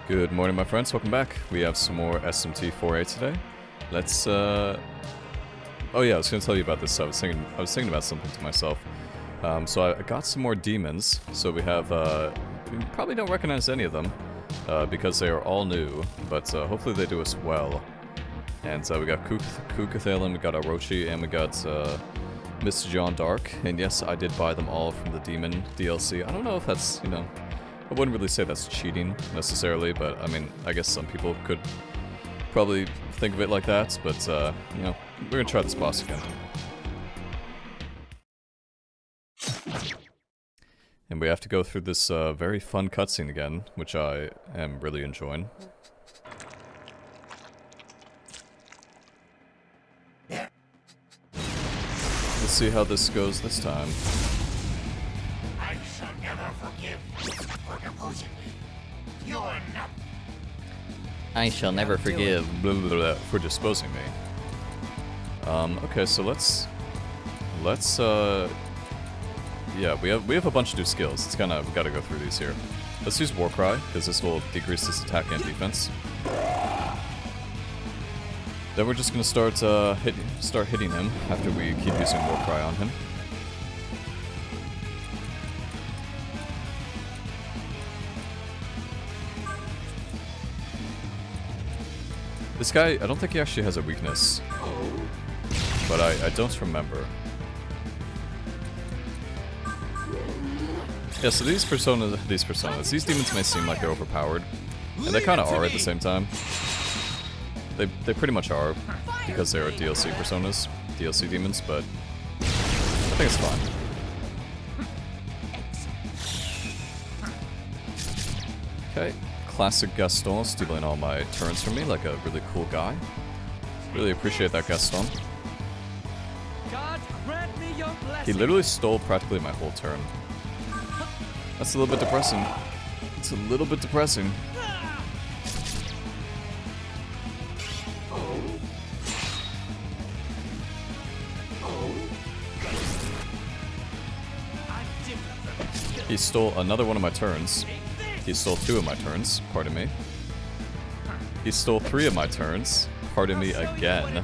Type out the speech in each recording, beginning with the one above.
Good morning, my friends. Welcome back. We have some more SMT 4A today. Let's, Oh yeah, I was going to tell you about this. I was thinking about something to myself. So I got some more demons. So we have, you probably don't recognize any of them, because they are all new, but hopefully they do us well. And we got Kukathalin, we got Orochi, and we got Mr. John Dark. And yes, I did buy them all from the Demon DLC. I don't know if that's, you know, I wouldn't really say that's cheating, necessarily, but I mean, I guess some people could probably think of it like that, but, you know, we're gonna try this boss again. And we have to go through this very fun cutscene again, which I am really enjoying. Let's see how this goes this time. I shall never forgive you for deposing me. You are not. I shall never forgive blah, blah, blah, for disposing me. Okay, so let's yeah, we have a bunch of new skills. It's kinda, we gotta go through these here. Let's use Warcry, because this will decrease his attack and defense. Then we're just gonna start hitting him after we keep using Warcry on him. This guy, I don't think he actually has a weakness, but I don't remember. Yeah, so these demons may seem like they're overpowered, and they kind of are at the same time. They pretty much are, because they are DLC personas, DLC demons, but I think it's fine. Okay, classic Gaston stealing all my turns from me like a really cool guy. Really appreciate that, Gaston. God grant me your blessing. He literally stole practically my whole turn. That's a little bit depressing. It's a little bit depressing. He stole another one of my turns. He stole 2 of my turns, pardon me. He stole 3 of my turns, pardon me again.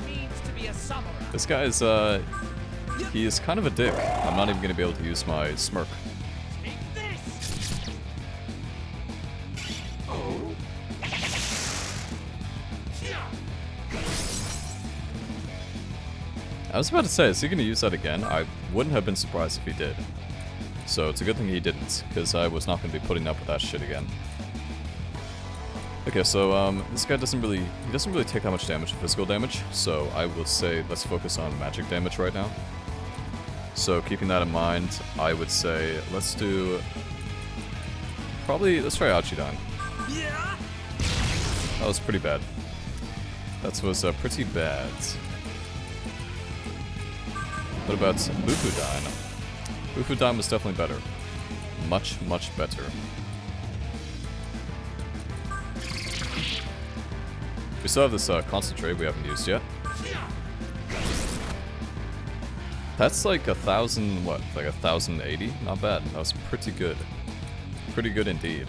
This guy is, he is kind of a dick. I'm not even gonna be able to use my smirk. I was about to say, is he gonna use that again? I wouldn't have been surprised if he did. So it's a good thing he didn't, because I was not going to be putting up with that shit again. Okay, so this guy doesn't really take that much damage, physical damage, so I will say let's focus on magic damage right now. So keeping that in mind, I would say let's try Achidan. That was pretty bad. That was pretty bad. What about Bufudan? Bufudan was definitely better. Much, much better. We still have this concentrate we haven't used yet. That's like 1,000, what? Like 1,080? Not bad. That was pretty good. Pretty good indeed.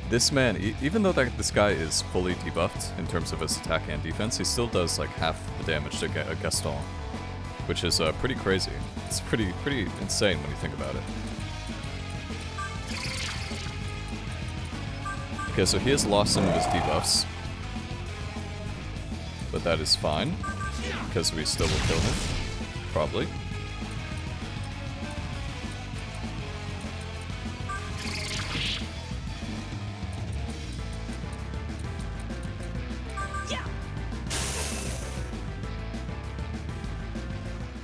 This man, even though this guy is fully debuffed in terms of his attack and defense, he still does like half the damage to Gaston, which is pretty crazy. It's pretty insane when you think about it. Okay, so he has lost some of his debuffs, but that is fine, because we still will kill him, probably.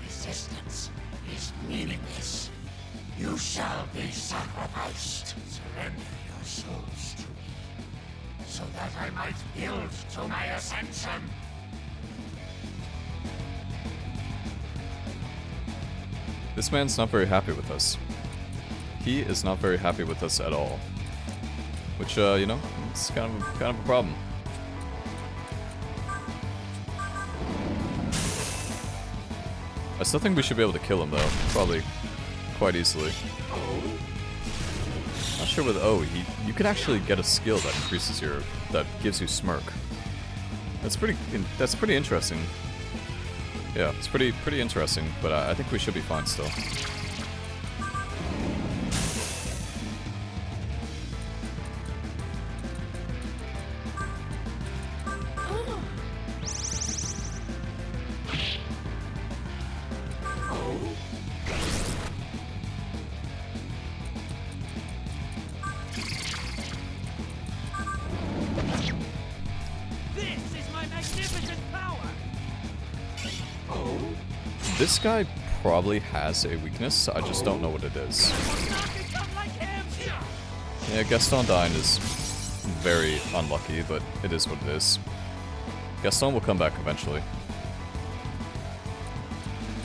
Resistance is meaningless. You shall be sacrificed. Surrender your souls to me, so that I might build to my ascension. This man's not very happy with us. He is not very happy with us at all. Which, you know, it's kind of a problem. still think we should be able to kill him though, probably quite easily. Not sure with you can actually get a skill that increases that gives you smirk. That's pretty interesting. Yeah, it's pretty interesting, but I think we should be fine still. This guy probably has a weakness, I just don't know what it is. Yeah, Gaston dying is very unlucky, but it is what it is. Gaston will come back eventually.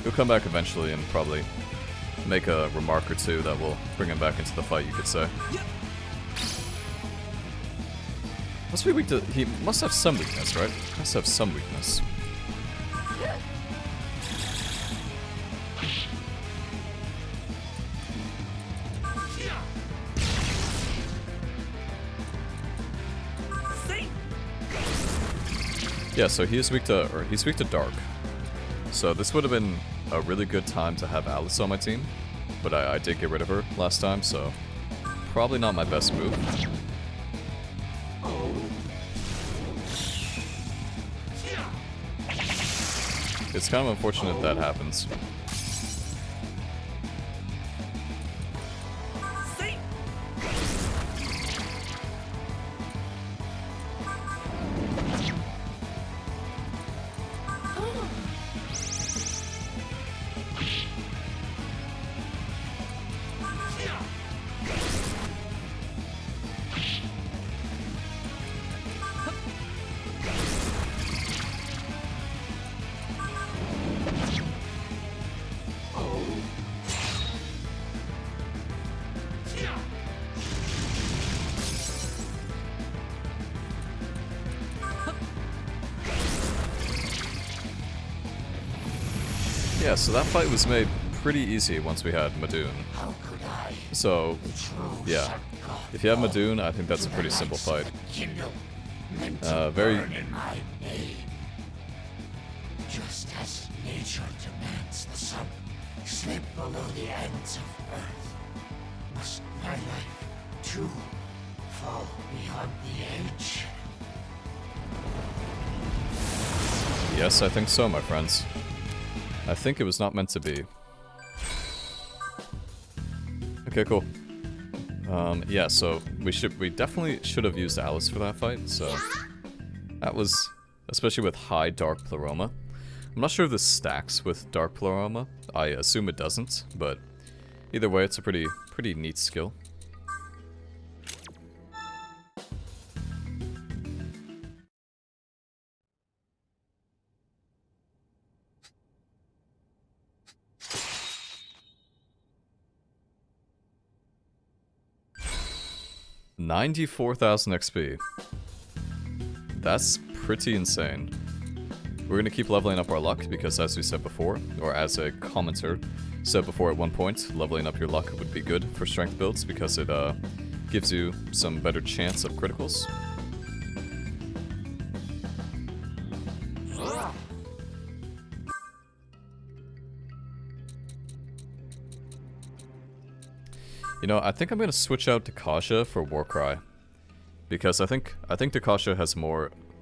He'll come back eventually and probably make a remark or two that will bring him back into the fight, you could say. Must be weak to... He must have some weakness, right? Must have some weakness. Yeah, so he's weak to dark. So this would have been a really good time to have Alice on my team, but I did get rid of her last time, so probably not my best move. It's kind of unfortunate that happens. Yeah, so that fight was made pretty easy once we had Madoon. So, yeah. If you have Madoon, I think that's a pretty simple fight. Very... Just as nature demands the sun slip below the ends of earth, must my life, too, fall beyond the edge. Yes, I think so, my friends. I think it was not meant to be. Okay, cool. Yeah, so we definitely should have used Alice for that fight, so that was, especially with high Dark Pleroma. I'm not sure if this stacks with Dark Pleroma. I assume it doesn't, but either way, it's a pretty neat skill. $94,000 XP. That's pretty insane. We're gonna keep leveling up our luck because, as we said before, or as a commenter said before at one point, leveling up your luck would be good for strength builds because it gives you some better chance of criticals. You know, I think I'm gonna switch out Dakasha for Warcry, because I think Dakasha has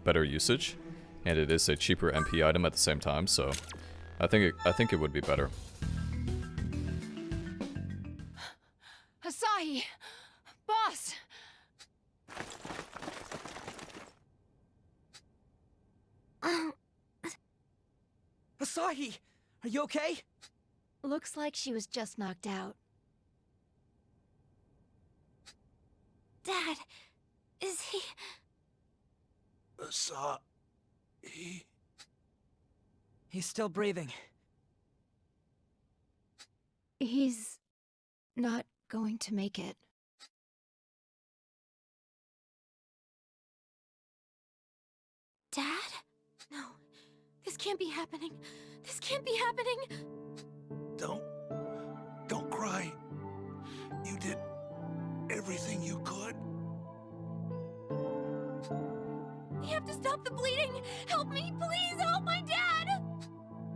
better usage, and it is a cheaper MP item at the same time. So, I think it would be better. Asahi, boss. Asahi, are you okay? Looks like she was just knocked out. Dad, is he... Asahi... He's still breathing. He's not going to make it. Dad? No, this can't be happening. This can't be happening. Don't cry. You did everything you could. You have to stop the bleeding! Help me, please! Help my dad!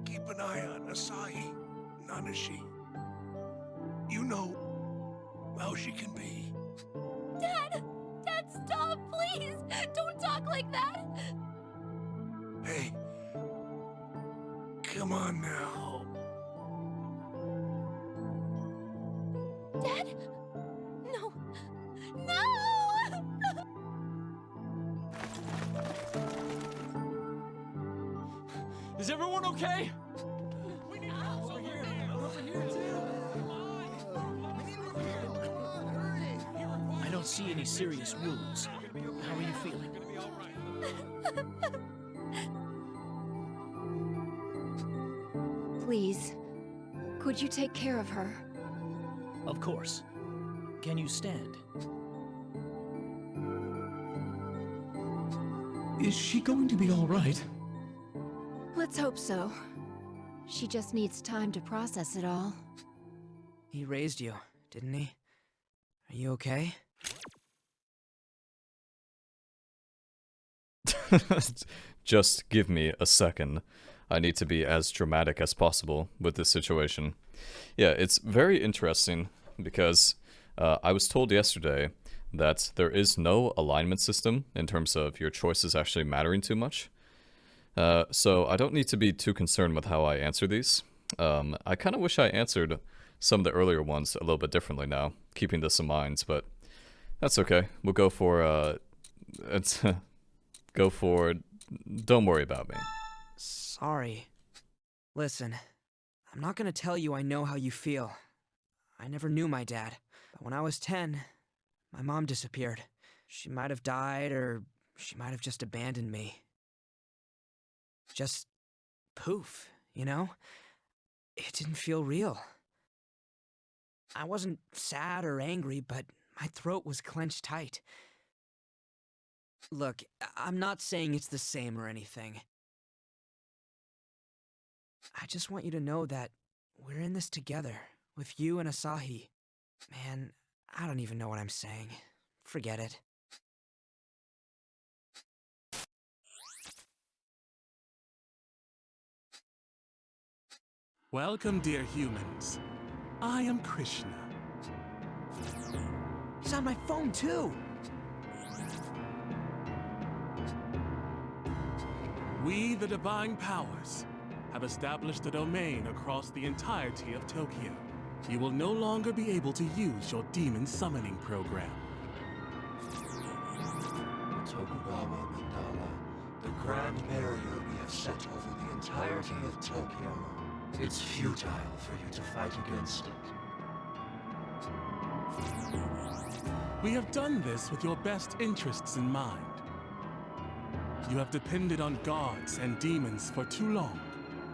Keep an eye on Asahi, Nanashi. You know how she can be. Dad! Dad, stop, please! Don't talk like that! Hey, come on now. Dad? No. No! Is everyone okay? I don't see any serious wounds. How are you feeling? Please, could you take care of her? Of course. Can you stand? Is she going to be all right? Let's hope so. She just needs time to process it all. He raised you, didn't he? Are you okay? Just give me a second. I need to be as dramatic as possible with this situation. Yeah, it's very interesting because I was told yesterday that there is no alignment system in terms of your choices actually mattering too much. So I don't need to be too concerned with how I answer these. I kind of wish I answered some of the earlier ones a little bit differently now, keeping this in mind, but that's okay. We'll go for, don't worry about me. Sorry. Listen, I'm not gonna tell you I know how you feel. I never knew my dad, but when I was 10, my mom disappeared. She might have died, or she might have just abandoned me. Just poof, you know? It didn't feel real. I wasn't sad or angry, but my throat was clenched tight. Look, I'm not saying it's the same or anything. I just want you to know that we're in this together, with you and Asahi. Man, I don't even know what I'm saying. Forget it. Welcome, dear humans. I am Krishna. He's on my phone, too! We, the Divine Powers, have established a domain across the entirety of Tokyo. You will no longer be able to use your demon summoning program. Tokugawa Mandala, the grand barrier we have set over the entirety of Tokyo. It's futile for you to fight against it. We have done this with your best interests in mind. You have depended on gods and demons for too long.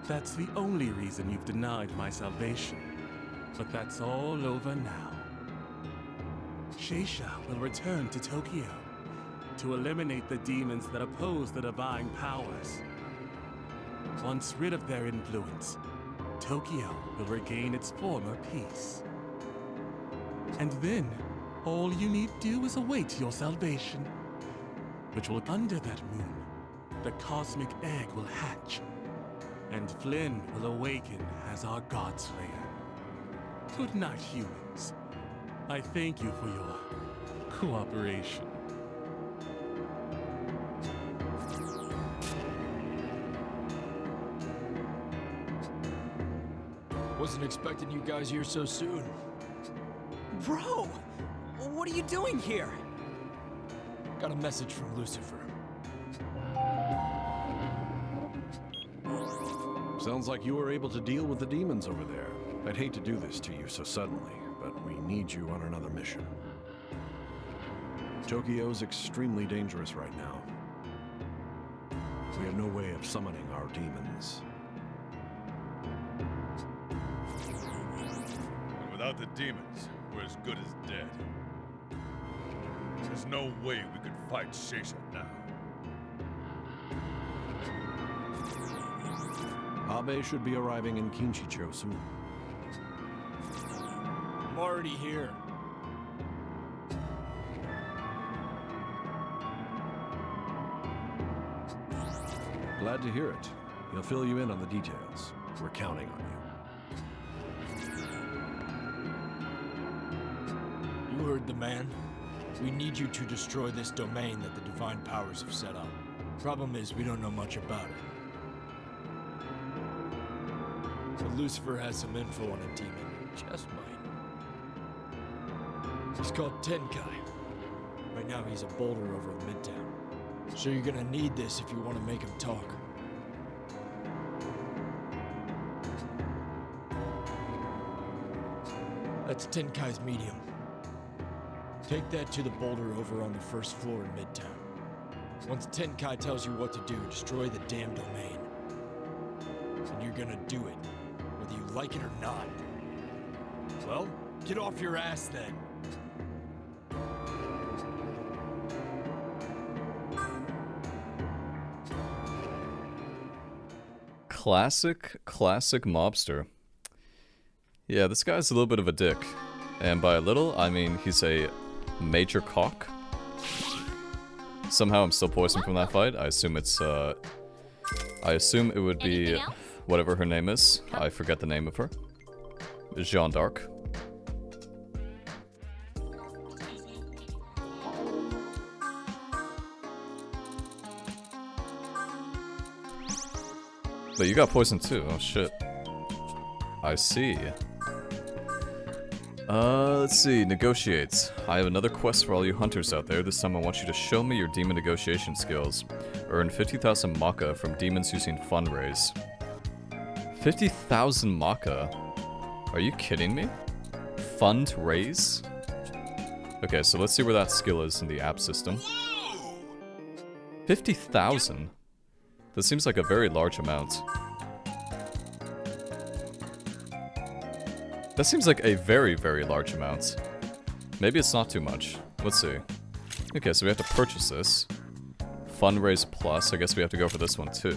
That's the only reason you've denied my salvation. But that's all over now. Sheisha will return to Tokyo to eliminate the demons that oppose the divine powers. Once rid of their influence, Tokyo will regain its former peace. And then, all you need do is await your salvation, which will under that moon, the cosmic egg will hatch, and Flynn will awaken as our Godslayer. Good night, humans. I thank you for your cooperation. Wasn't expecting you guys here so soon. Bro! What are you doing here? Got a message from Lucifer. Sounds like you were able to deal with the demons over there. I'd hate to do this to you so suddenly, but we need you on another mission. Tokyo's extremely dangerous right now. We have no way of summoning our demons. And without the demons, we're as good as dead. There's no way we could fight Sheisha now. Abe should be arriving in Kinchicho soon. I'm already here. Glad to hear it. He'll fill you in on the details. We're counting on you. You heard the man. We need you to destroy this domain that the Divine Powers have set up. Problem is, we don't know much about it. But Lucifer has some info on a demon. Just might. He's called TENKAI. Right now, he's a boulder over in Midtown. So you're gonna need this if you want to make him talk. That's TENKAI's medium. Take that to the boulder over on the first floor in Midtown. Once TENKAI tells you what to do, destroy the damn domain. And you're gonna do it, whether you like it or not. Well, get off your ass then. Classic mobster. Yeah, this guy's a little bit of a dick. And by a little, I mean he's a major cock. Somehow I'm still poisoned from that fight. I assume it's, I assume it would be whatever her name is. I forget the name of her. Jeanne d'Arc. But you got poisoned too. Oh shit. I see. Let's see. Negotiate. I have another quest for all you hunters out there. This time I want you to show me your demon negotiation skills. Earn 50,000 Maka from demons using fundraise. 50,000 Maka? Are you kidding me? Fundraise? Okay, so let's see where that skill is in the app system. 50,000? That seems like a very large amount. That seems like a very, very large amount. Maybe it's not too much. Let's see. Okay, so we have to purchase this. Fundraise plus. I guess we have to go for this one too.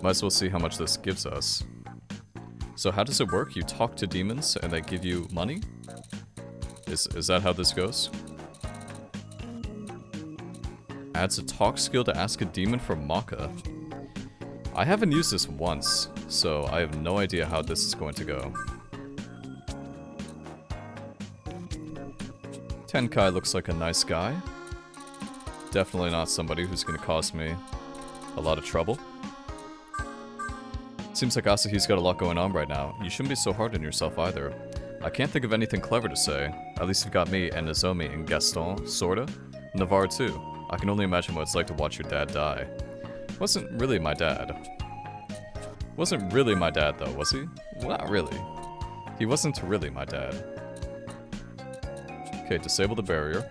Might as well see how much this gives us. So how does it work? You talk to demons and they give you money? Is that how this goes? Adds a talk skill to ask a demon for Maka. I haven't used this once, so I have no idea how this is going to go. TENKAI looks like a nice guy. Definitely not somebody who's going to cause me a lot of trouble. Seems like Asahi's got a lot going on right now. You shouldn't be so hard on yourself either. I can't think of anything clever to say. At least you've got me and Nozomi and Gaston, sorta. Navarre too. I can only imagine what it's like to watch your dad die. Wasn't really my dad. Wasn't really my dad though, was he? Well, not really. He wasn't really my dad. Okay, disable the barrier.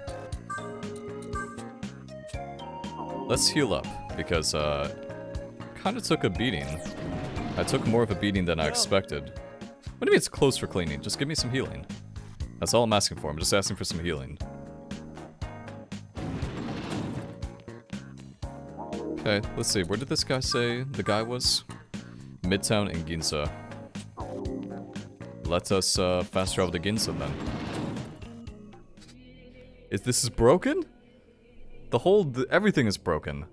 Let's heal up, because kinda took a beating. I took more of a beating than I expected. What do you mean it's closed for cleaning? Just give me some healing. That's all I'm asking for. I'm just asking for some healing. Okay, let's see. Where did this guy say the guy was? Midtown and Ginza. Let us fast travel to Ginza then. This is broken? Everything is broken.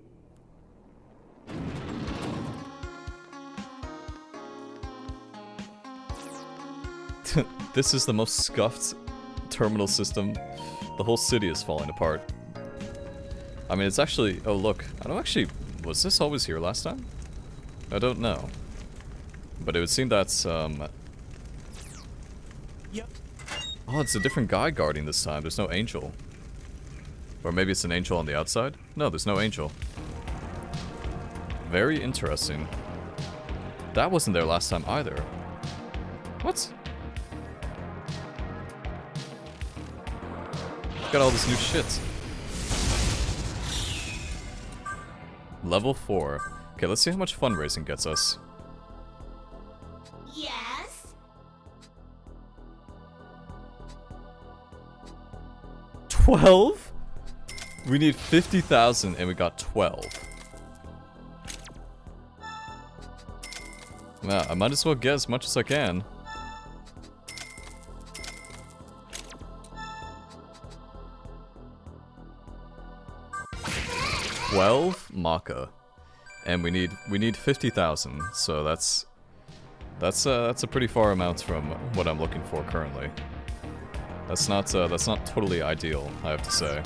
This is the most scuffed terminal system. The whole city is falling apart. I mean, it's actually... Oh, look. I don't actually... Was this always here last time? I don't know. But it would seem that's, Yep. Oh, it's a different guy guarding this time. There's no angel. Or maybe it's an angel on the outside? No, there's no angel. Very interesting. That wasn't there last time either. What? Got all this new shit. Level 4. Okay, let's see how much fundraising gets us. Yes? 12? We need 50,000 and we got 12. Yeah, I might as well get as much as I can. 12 Maka, and we need 50,000. So that's a pretty far amount from what I'm looking for currently. That's not totally ideal, I have to say.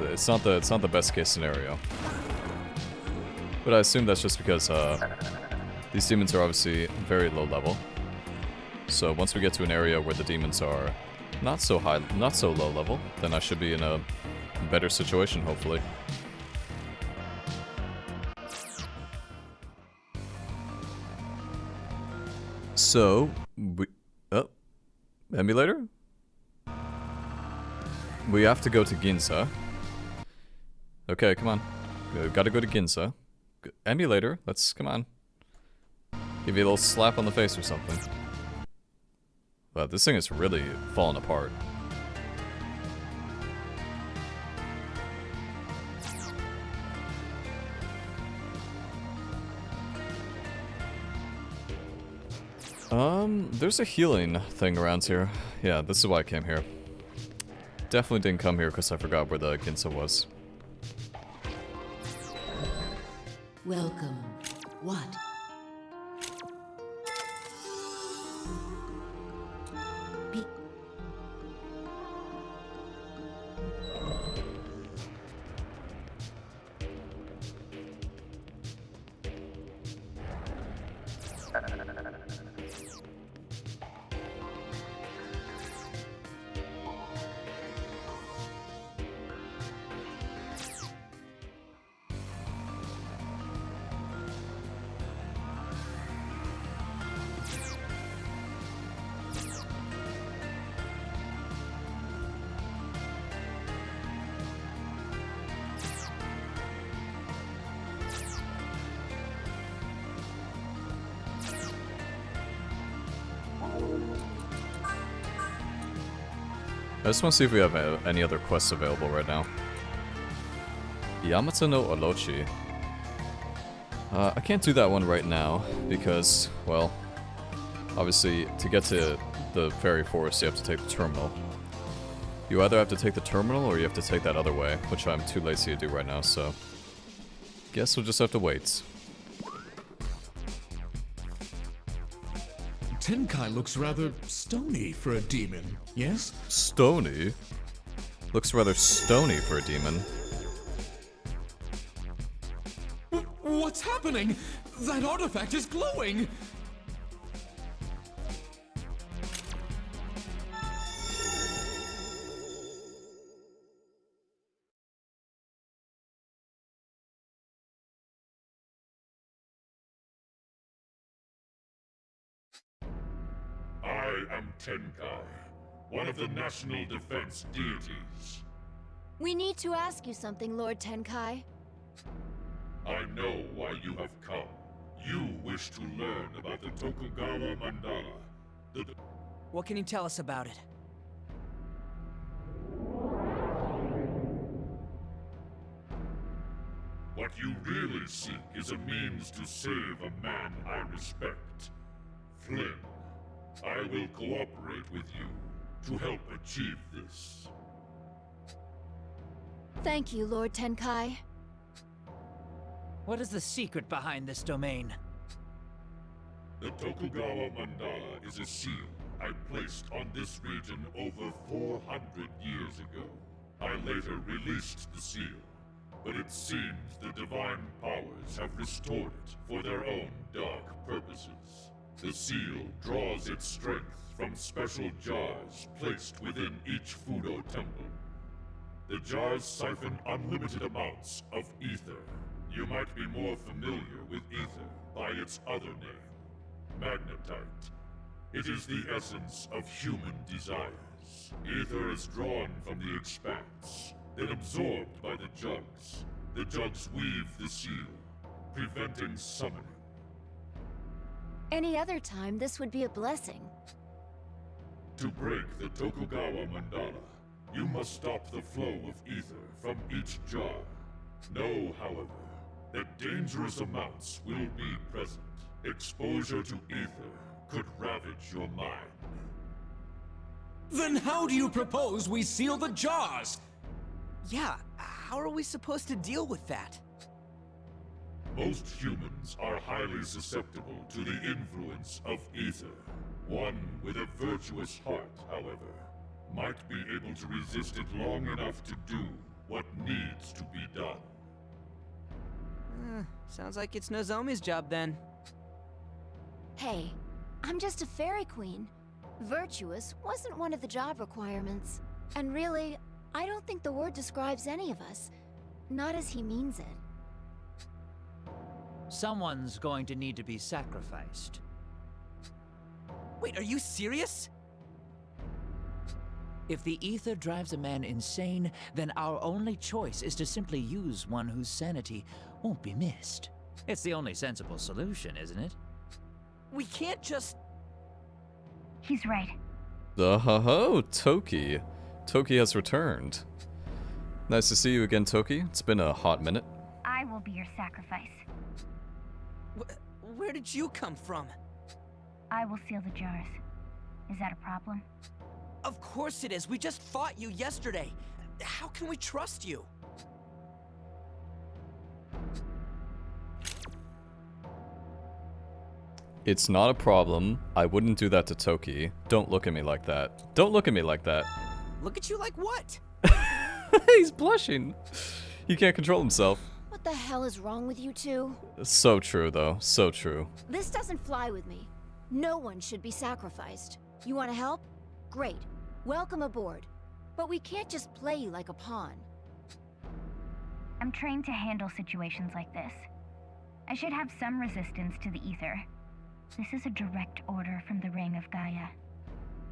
It's not the best case scenario. But I assume that's just because these demons are obviously very low level. So once we get to an area where the demons are not so low level, then I should be in a better situation, hopefully. So, emulator? We have to go to Ginza. Okay, come on. Gotta go to Ginza. Emulator, come on. Give you a little slap on the face or something. Wow, this thing is really falling apart. There's a healing thing around here. Yeah, this is why I came here. Definitely didn't come here because I forgot where the Ginza was. Welcome. What? I just want to see if we have any other quests available right now. Yamata no Orochi. I can't do that one right now because, well, obviously to get to the fairy forest you have to take the terminal. You either have to take the terminal or you have to take that other way, which I'm too lazy to do right now, so guess we'll just have to wait. Tenkai looks rather stony for a demon, yes? Stony? Looks rather stony for a demon. What's happening? That artifact is glowing! I am Tenkai, one of the national defense deities. We need to ask you something, Lord Tenkai. I know why you have come. You wish to learn about the Tokugawa Mandala. What can you tell us about it? What you really seek is a means to save a man I respect. Flynn, I will cooperate with you to help achieve this. Thank you, Lord Tenkai. What is the secret behind this domain? The Tokugawa Mandala is a seal I placed on this region over 400 years ago. I later released the seal, but it seems the divine powers have restored it for their own dark purposes. The seal draws its strength from special jars placed within each Fudo temple. The jars siphon unlimited amounts of ether. You might be more familiar with ether by its other name, magnetite. It is the essence of human desires. Ether is drawn from the expanse, then absorbed by the jugs. The jugs weave the seal, preventing summoning. Any other time, this would be a blessing. To break the Tokugawa Mandala, you must stop the flow of ether from each jar. Know, however, that dangerous amounts will be present. Exposure to ether could ravage your mind. Then how do you propose we seal the jars? Yeah, how are we supposed to deal with that? Most humans are highly susceptible to the influence of ether. One with a virtuous heart, however, might be able to resist it long enough to do what needs to be done. Sounds like it's Nozomi's job then. Hey, I'm just a fairy queen. Virtuous wasn't one of the job requirements. And really, I don't think the word describes any of us. Not as he means it. Someone's going to need to be sacrificed. Wait, are you serious? If the ether drives a man insane, then our only choice is to simply use one whose sanity won't be missed. It's the only sensible solution, isn't it? We can't just... He's right. Oh, Toki. Toki has returned. Nice to see you again, Toki. It's been a hot minute. I will be your sacrifice. Where did you come from? I will seal the jars. Is that a problem? Of course it is. We just fought you yesterday. How can we trust you? It's not a problem. I wouldn't do that to Toki. Don't look at me like that. Don't look at me like that. Look at you like what? He's blushing. He can't control himself. What the hell is wrong with you two? So true, though. So true. This doesn't fly with me. No one should be sacrificed. You want to help? Great. Welcome aboard. But we can't just play you like a pawn. I'm trained to handle situations like this. I should have some resistance to the ether. This is a direct order from the Ring of Gaia.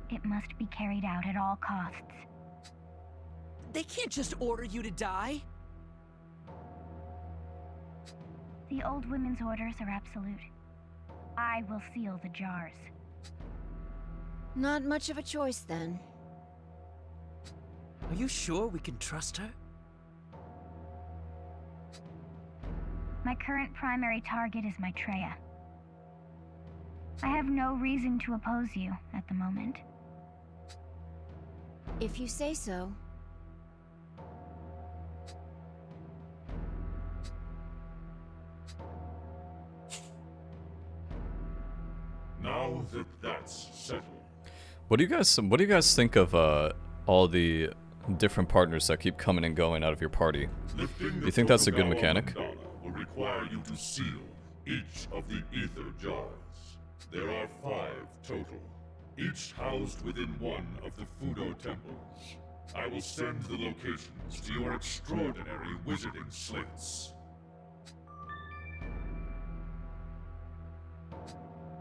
It must be carried out at all costs. They can't just order you to die. The old women's orders are absolute. I will seal the jars. Not much of a choice then. Are you sure we can trust her? My current primary target is Maitreya. I have no reason to oppose you at the moment. If you say so. Now that that's settled. What do you guys think of all the different partners that keep coming and going out of your party? Do you think that's a good mechanic? Will require you to seal each of the ether jars. There are 5 total, each housed within one of the Fudo temples. I will send the locations to your extraordinary wizarding slates.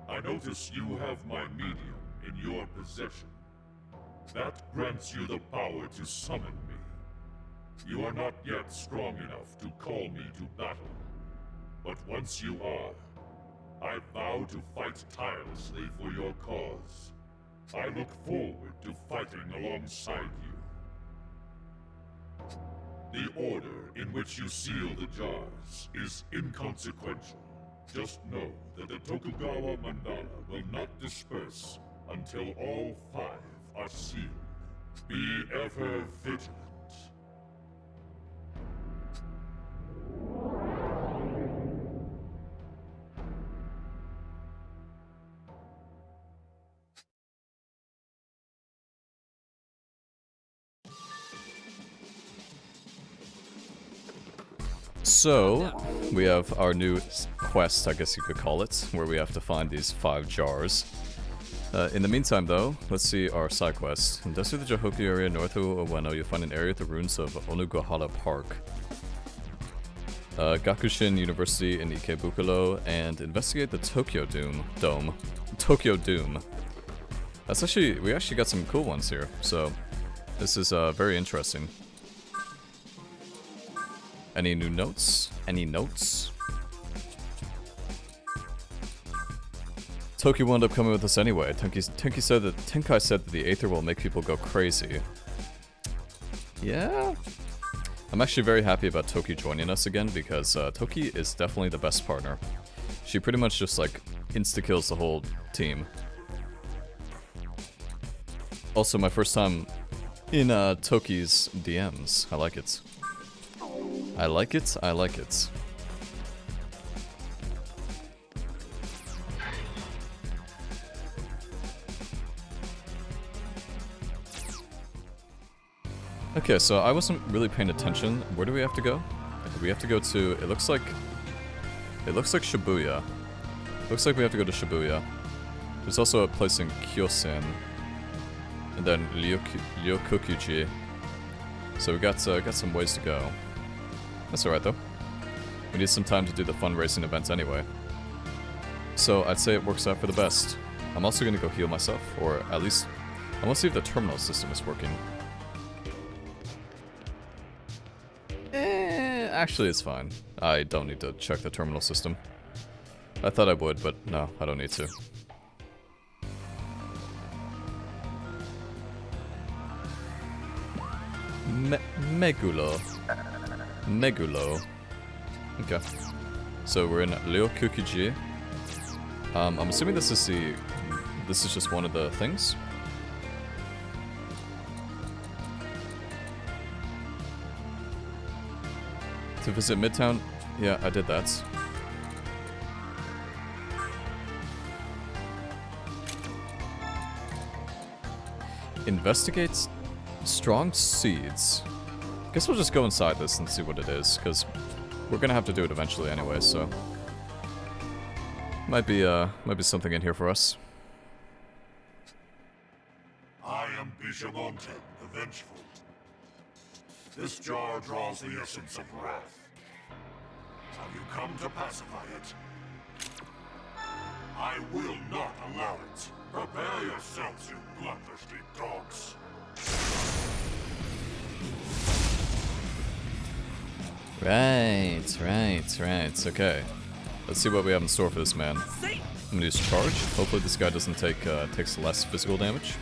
I notice you have my medium in your possession. That grants you the power to summon me. You are not yet strong enough to call me to battle. But once you are, I vow to fight tirelessly for your cause. I look forward to fighting alongside you. The order in which you seal the jars is inconsequential. Just know that the Tokugawa Mandala will not disperse until all 5 are sealed. Be ever vigilant. So, we have our new quest, I guess you could call it, where we have to find these 5 jars. In the meantime, though, let's see our side quest. In Desu the Johoku area north of Ueno, you'll find an area at the ruins of Onugahara Park. Gakushin University in Ikebukuro, and investigate the Tokyo Dome. Tokyo Doom. That's actually, we actually got some cool ones here, so this is very interesting. Any new notes? Any notes? Toki wound up coming with us anyway. Tenkai said that the Aether will make people go crazy. Yeah? I'm actually very happy about Toki joining us again because Toki is definitely the best partner. She pretty much just like insta-kills the whole team. Also, my first time in Toki's DMs. I like it. I like it, I like it. Okay, so I wasn't really paying attention. Where do we have to go? We have to go to, it looks like Shibuya. Looks like we have to go to Shibuya. There's also a place in Kyosen. And then Ryokukuji. So we got some ways to go. That's alright though. We need some time to do the fundraising events anyway. So I'd say it works out for the best. I'm also gonna go heal myself, or at least I want to see if the terminal system is working. Actually it's fine. I don't need to check the terminal system. I thought I would, but no, I don't need to. Megulo. Okay. So we're in Ryokukuji. I'm assuming this is just one of the things. To visit Midtown? Yeah, I did that. Investigate strong seeds. Guess we'll just go inside this and see what it is, because we're gonna have to do it eventually anyway, so might be something in here for us. I am Bishamonte, the Vengeful. This jar draws the essence of wrath. Have you come to pacify it? I will not allow it. Prepare yourselves, you bloodthirsty dogs. Right. Okay. Let's see what we have in store for this man. I'm gonna use charge. Hopefully this guy doesn't takes less physical damage.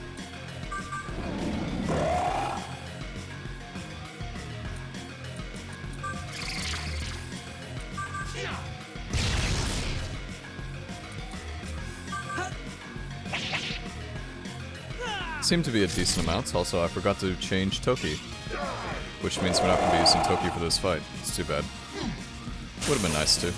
Seemed to be a decent amount. Also, I forgot to change Toki, which means we're not going to be using Toki for this fight. It's too bad. Would have been nice too.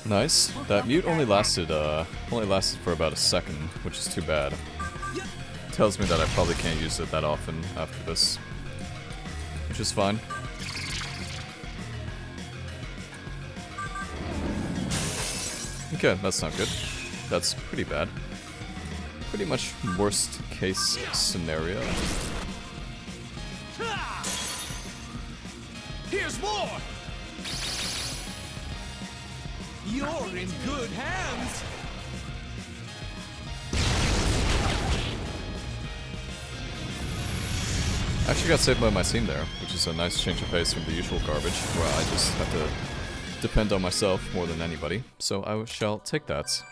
Nice. That mute only lasted for about a second, which is too bad. Tells me that I probably can't use it that often after this, which is fine. Okay, that's not good. That's pretty bad. Pretty much worst case scenario. Here's more! You're in good hands! I actually got saved by my team there, which is a nice change of pace from the usual garbage, where I just have to depend on myself more than anybody. So I shall take that.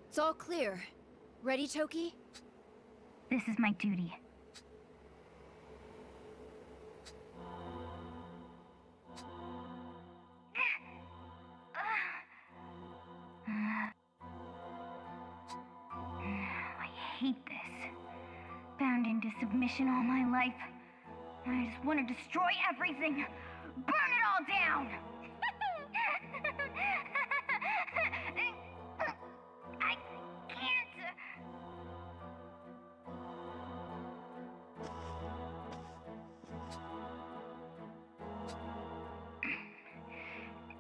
It's all clear. Ready, Toki? This is my duty. I hate this. Bound into submission all my life. I just want to destroy everything. Burn it all down! I can't...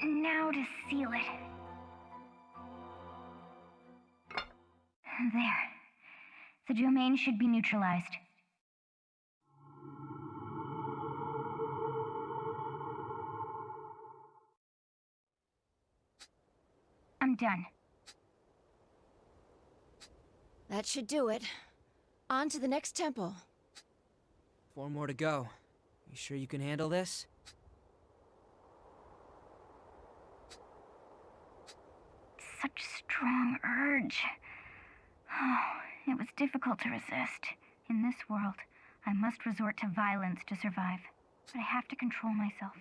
Now to seal it. There. The domain should be neutralized. I'm done. That should do it. On to the next temple. 4 more to go. You sure you can handle this? Such strong urge. Oh, it was difficult to resist. In this world, I must resort to violence to survive. But I have to control myself.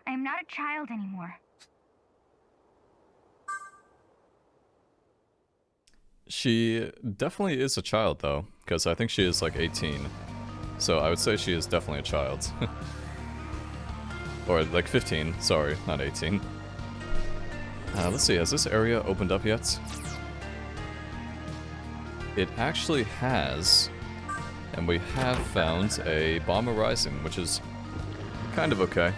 I am not a child anymore. She definitely is a child, though, because I think she is like 18. So I would say she is definitely a child. Or like 15, sorry, not 18. Let's see, has this area opened up yet? It actually has, and we have found a bomb arising, which is kind of okay.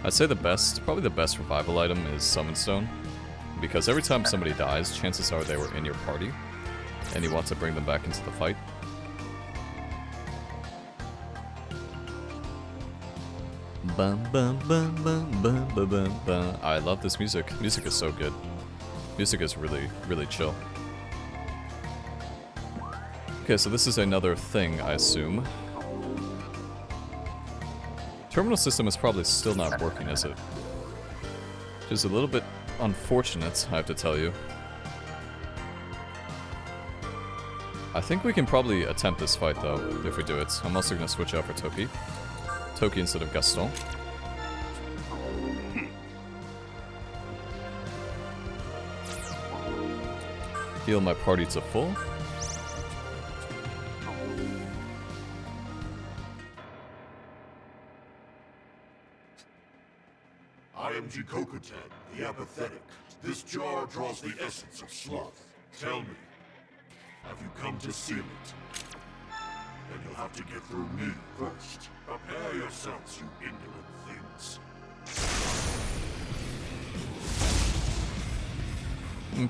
I'd say probably the best revival item is Summon Stone, because every time somebody dies, chances are they were in your party, and you want to bring them back into the fight. Bum, bum, bum, bum, bum, bum, bum, bum. I love this music. Music is so good. Music is really, really chill. Okay, so this is another thing, I assume. Terminal system is probably still not working, is it? Which is a little bit unfortunate, I have to tell you. I think we can probably attempt this fight, though, if we do it. I'm also going to switch out for Toki. Toki instead of Gaston. Heal my party to full. I am Jikokutan, the apathetic. This jar draws the essence of sloth. Tell me, have you come to seal it? Then you'll have to get through me first. Prepare yourselves, you indolent things.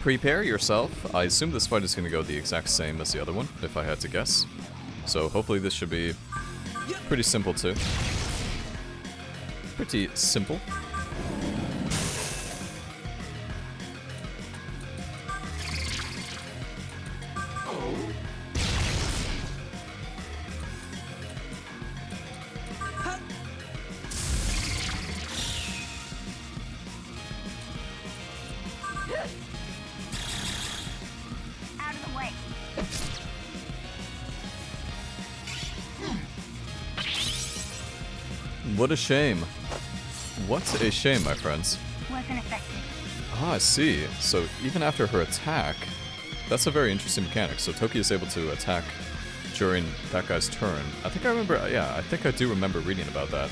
Prepare yourself. I assume this fight is going to go the exact same as the other one, if I had to guess. So hopefully this should be pretty simple too. Pretty simple. What a shame. What a shame, my friends. Wasn't effective. Ah, I see. So even after her attack, that's a very interesting mechanic. So Toki is able to attack during that guy's turn. I think I remember, yeah, I think I do remember reading about that,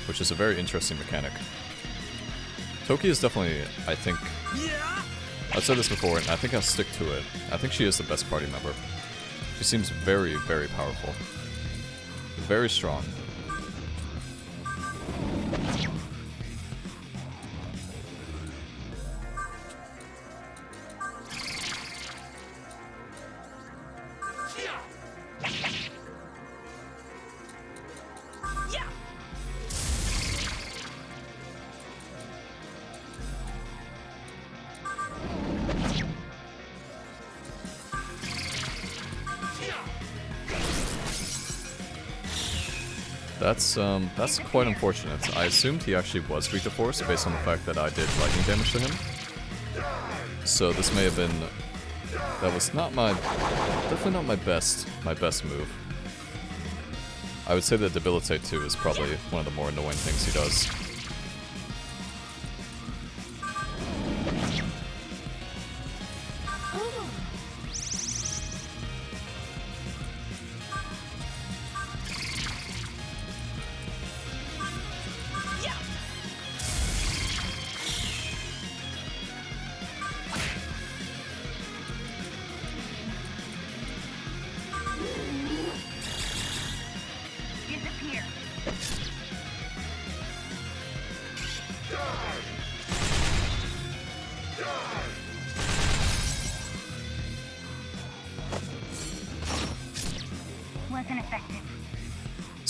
which is a very interesting mechanic. Toki is definitely, I think, I've said this before, and I think I'll stick to it. I think she is the best party member. She seems very, very powerful. Very strong. That's quite unfortunate. I assumed he actually was weak to force based on the fact that I did lightning damage to him. So this may have been, that was not my, definitely not my best move. I would say that Debilitate 2 is probably one of the more annoying things he does.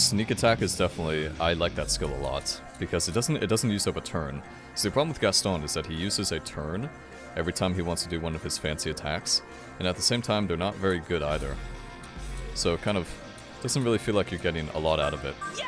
sneak attack is definitely, I like that skill a lot because it doesn't use up a turn. So the problem with Gaston is that he uses a turn every time he wants to do one of his fancy attacks, and at the same time they're not very good either. So it kind of doesn't really feel like you're getting a lot out of it. Yeah.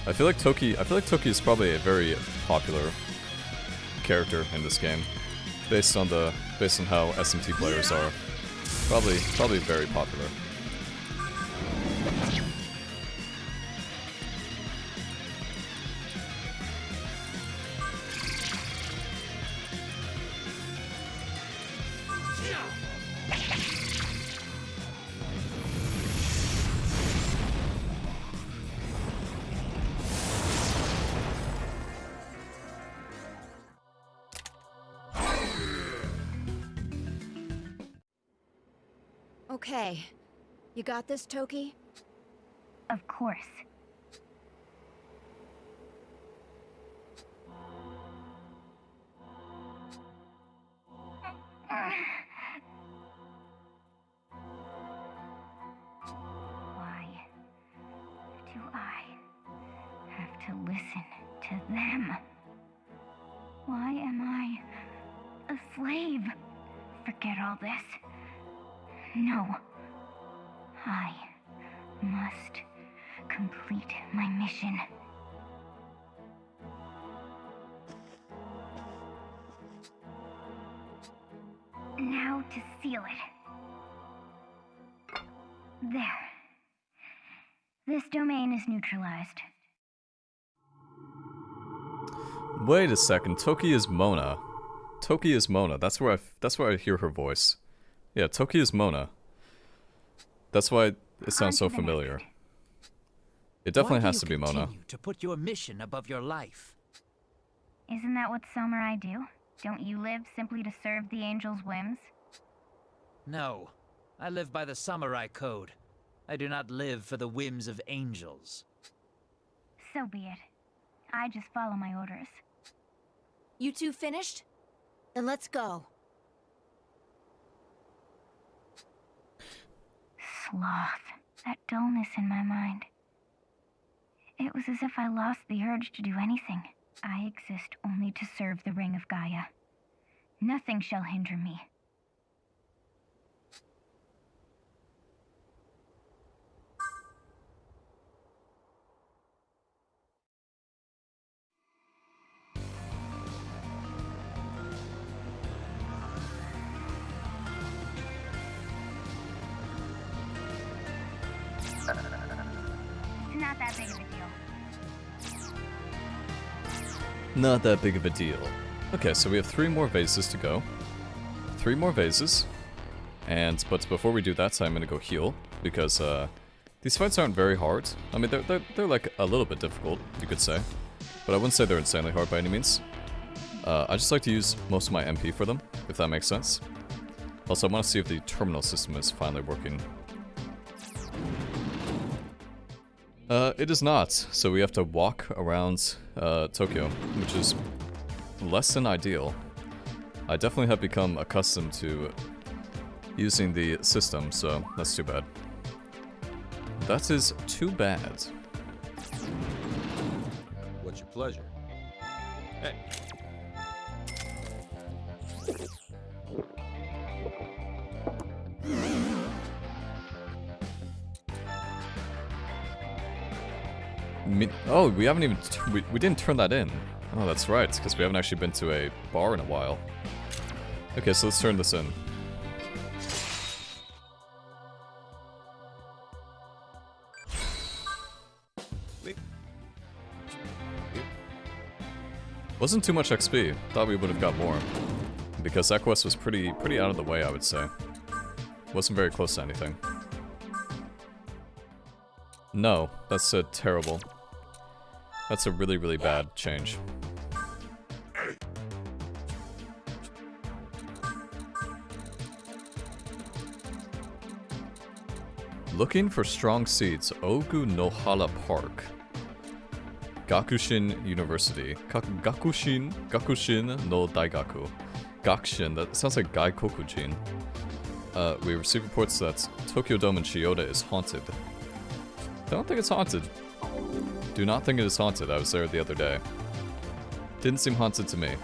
I feel like Toki is probably a very popular character in this game, based on how SMT players are. Probably very popular. Okay. You got this, Toki? Of course. Why do I have to listen to them? Why am I a slave? Forget all this. No. I must complete my mission. Now to seal it. There. This domain is neutralized. Wait a second, Toki is Mona. Toki is Mona. That's where I hear her voice. Yeah, Toki is Mona. That's why it sounds so familiar. It definitely has to be Mona. Why do you continue to put your mission above your life? Isn't that what samurai do? Don't you live simply to serve the angel's whims? No. I live by the samurai code. I do not live for the whims of angels. So be it. I just follow my orders. You two finished? Then let's go. Sloth. That dullness in my mind. It was as if I lost the urge to do anything. I exist only to serve the ring of Gaia. Nothing shall hinder me. It's not that big of a deal. Not that big of a deal. Okay, so we have 3 more vases to go. 3 more vases. But before we do that, I'm gonna go heal, because these fights aren't very hard. I mean, they're like a little bit difficult, you could say. But I wouldn't say they're insanely hard by any means. I just like to use most of my MP for them, if that makes sense. Also, I want to see if the terminal system is finally working. It is not, so we have to walk around Tokyo, which is less than ideal. I definitely have become accustomed to using the system, so that's too bad. That is too bad. What's your pleasure? Hey. Oh, we haven't even... we didn't turn that in. Oh, that's right, because we haven't actually been to a bar in a while. Okay, so let's turn this in. Wasn't too much XP. Thought we would have got more. Because that quest was pretty out of the way, I would say. Wasn't very close to anything. No, that's a terrible. That's a really, really bad change. Looking for strong seeds. Ogu Nohara Park. Gakushin University. Gakushin no Daigaku. Gakushin, that sounds like Gaikokujin. We received reports that Tokyo Dome in Chiyoda is haunted. I don't think it's haunted. Do not think it is haunted. I was there the other day. Didn't seem haunted to me.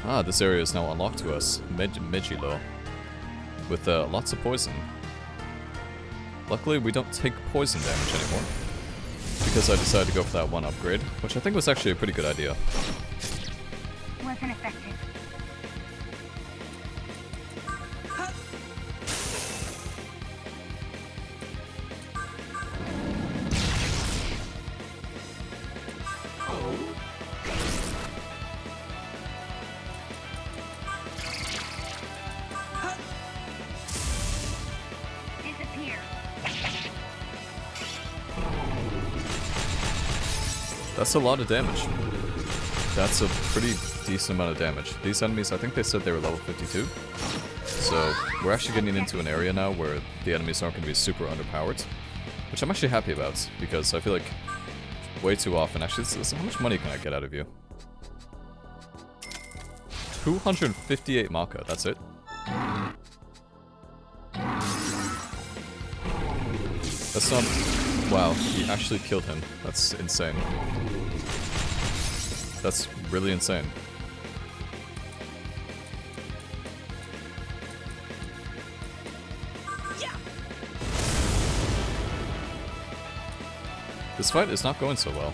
Ah, this area is now unlocked to us. Mejilo. With lots of poison. Luckily, we don't take poison damage anymore. Because I decided to go for that one upgrade, which I think was actually a pretty good idea. Wasn't effective. That's a lot of damage. That's a pretty decent amount of damage. These enemies, I think they said they were level 52. So we're actually getting into an area now where the enemies aren't going to be super underpowered. Which I'm actually happy about, because I feel like way too often... Actually, how much money can I get out of you? 258 Maka, that's it. That's not... Wow, he actually killed him. That's insane. That's really insane. This fight is not going so well.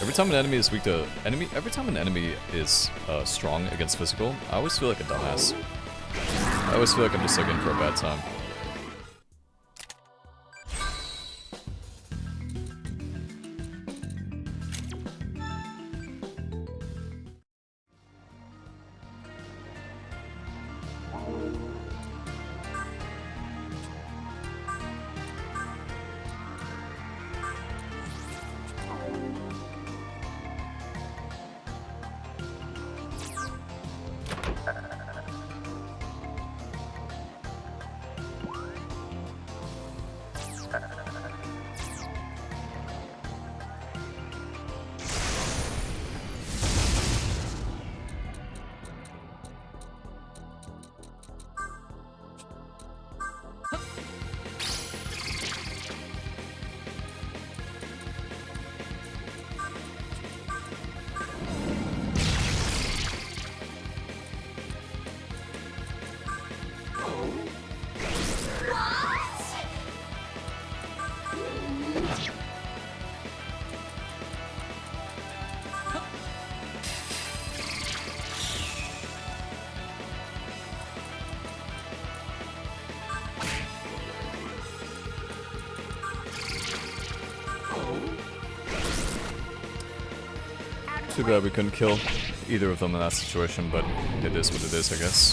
Every time an enemy is weak to every time an enemy is strong against physical, I always feel like a dumbass. I always feel like I'm just like in for a bad time. Too bad we couldn't kill either of them in that situation, but it is what it is, I guess.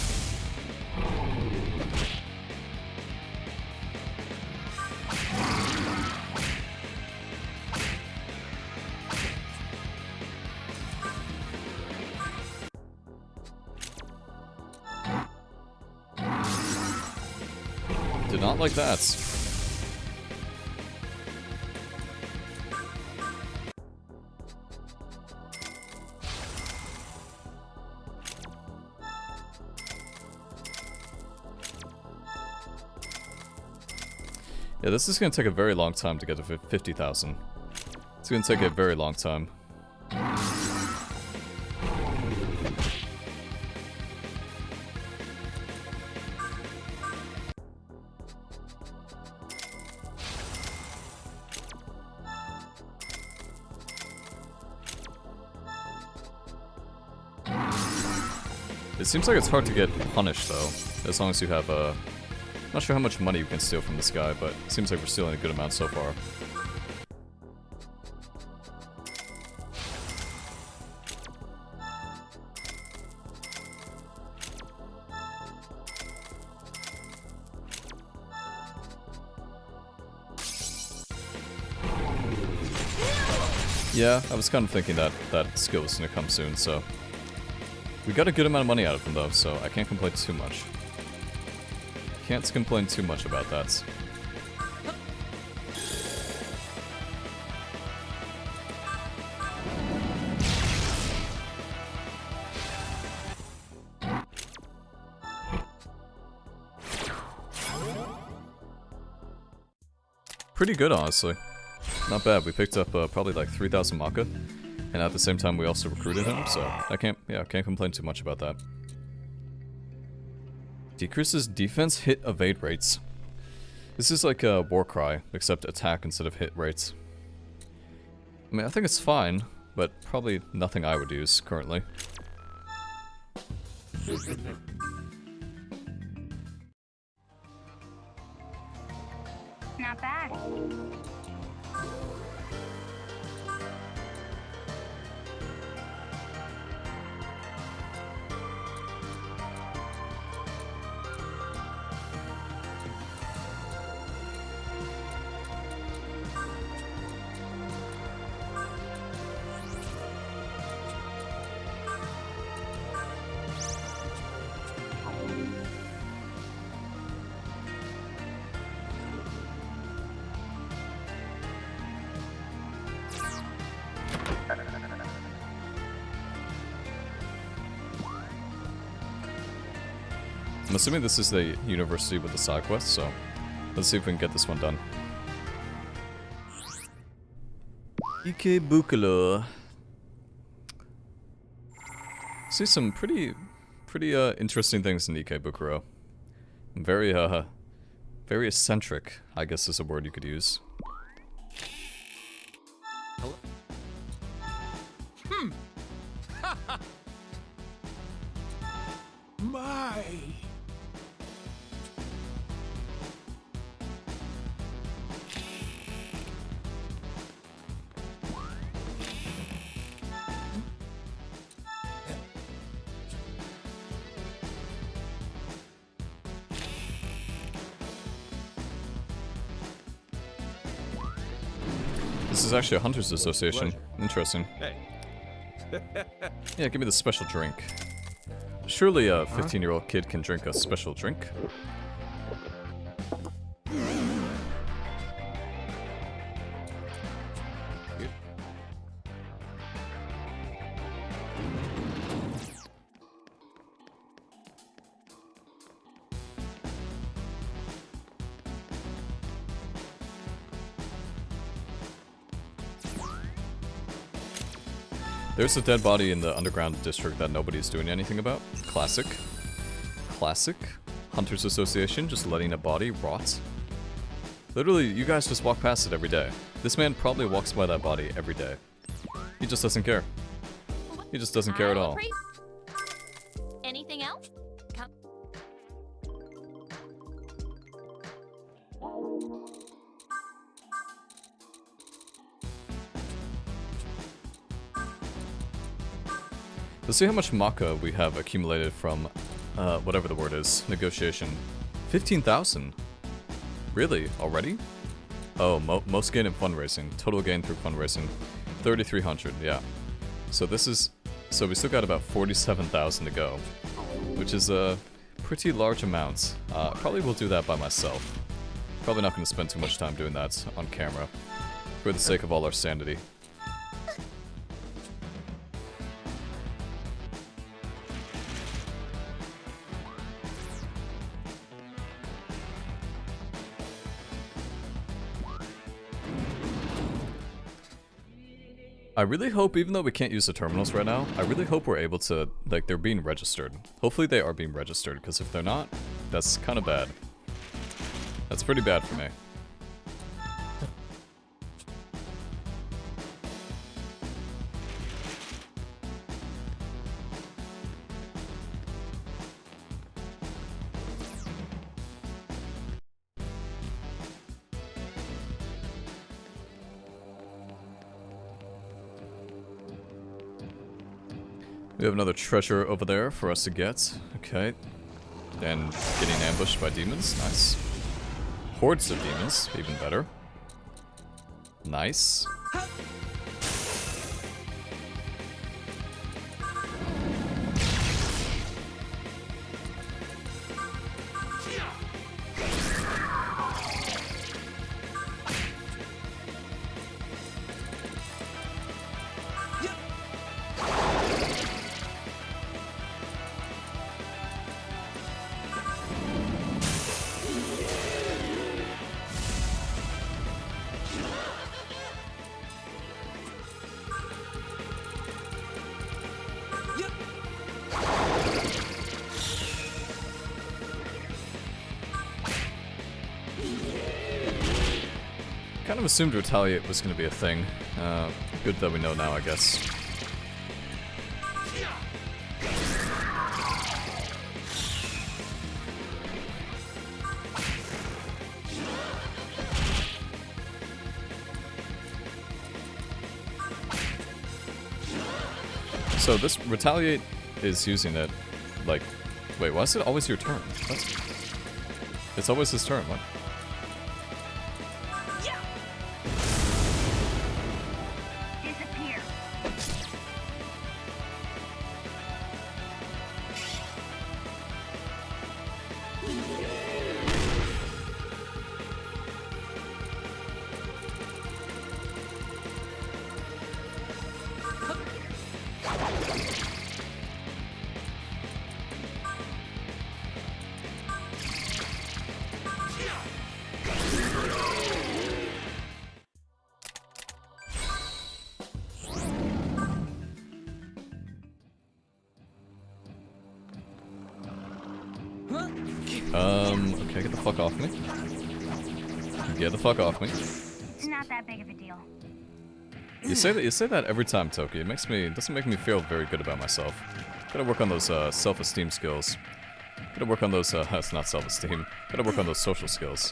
Did not like that. Yeah, this is going to take a very long time to get to 50,000. It's gonna take a very long time. It seems like it's hard to get punished, though, as long as you have, not sure how much money you can steal from this guy, but it seems like we're stealing a good amount so far. Yeah, I was kind of thinking that that skill was gonna come soon, so... We got a good amount of money out of him, though, so I can't complain too much. Can't complain too much about that. Pretty good, honestly. Not bad. We picked up probably like 3,000 Maka. And at the same time, we also recruited him, so I can't complain too much about that. Decreases defense hit evade rates. This is like a Warcry, except attack instead of hit rates. I mean, I think it's fine, but probably nothing I would use currently. Not bad. I'm assuming this is the university with the side quest, so let's see if we can get this one done. Ikebukuro. See some pretty interesting things in Ikebukuro. Very eccentric, I guess is a word you could use. Hello? My. This is actually a Hunters Association. Interesting. Hey. Yeah, give me the special drink. Surely a 15-year-old kid can drink a special drink. There's a dead body in the underground district that nobody's doing anything about. Classic. Classic. Hunters Association, just letting a body rot. Literally, you guys just walk past it every day. This man probably walks by that body every day. He just doesn't care. He just doesn't care at all. Anything else? Come. Let's see how much Maka we have accumulated from, whatever the word is, negotiation. 15,000? Really? Already? Oh, most gain in fundraising. Total gain through fundraising. 3,300, yeah. So this is... So we still got about 47,000 to go. Which is a pretty large amount. Probably will do that by myself. Probably not going to spend too much time doing that on camera. For the sake of all our sanity. I really hope, even though we can't use the terminals right now, I really hope we're able to, like, they're being registered. Hopefully they are being registered, because if they're not, that's kind of bad. That's pretty bad for me. We have another treasure over there for us to get. Okay. And getting ambushed by demons. Nice. Hordes of demons. Even better. Nice. Kind of assumed retaliate was going to be a thing. Good that we know now, I guess. So this retaliate is using it, like, wait, why is it always your turn? What? It's always his turn, what? Okay, get the fuck off me. Get the fuck off me. It's not that big of a deal. You say that every time, Toki. It doesn't make me feel very good about myself. Gotta work on those self-esteem skills. Gotta work on those that's not self-esteem. Gotta work on those social skills.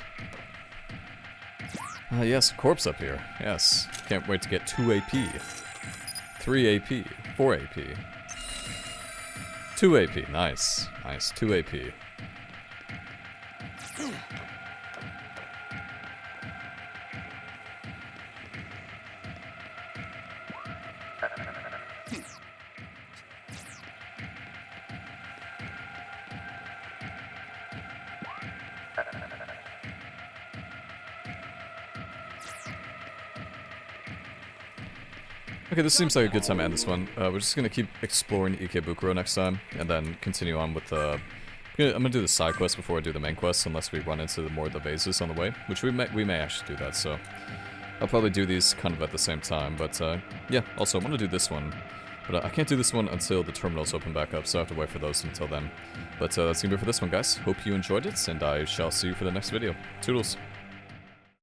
Yes, corpse up here. Yes. Can't wait to get 2 AP. 3 AP. 4 AP. 2 AP. Nice. Nice. 2 AP. Okay, this seems like a good time to end this one. We're just gonna keep exploring Ikebukuro next time, and then continue on with the... I'm gonna do the side quest before I do the main quest, unless we run into more of the bases on the way, which we may actually do that, so... I'll probably do these kind of at the same time, but yeah, also I want to do this one. But I can't do this one until the terminals open back up, so I have to wait for those until then. But that's gonna be it for this one, guys. Hope you enjoyed it, and I shall see you for the next video. Toodles!